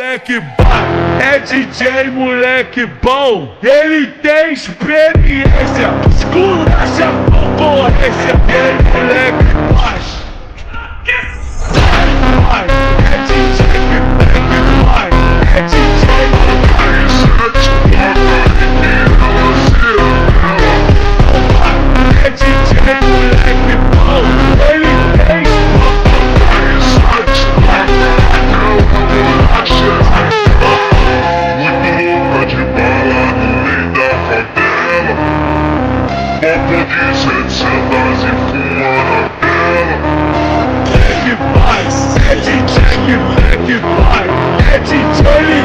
Moleque bom, é DJ moleque bom. Ele tem experiência, esculacha a concorrência. Ele moleque baixo, vai. É DJ moleque vai. É DJ moleque é DJ moleque bom. Ele tem Papo de 700 e fuma na tela. que faz, é DJ que vai, é DJ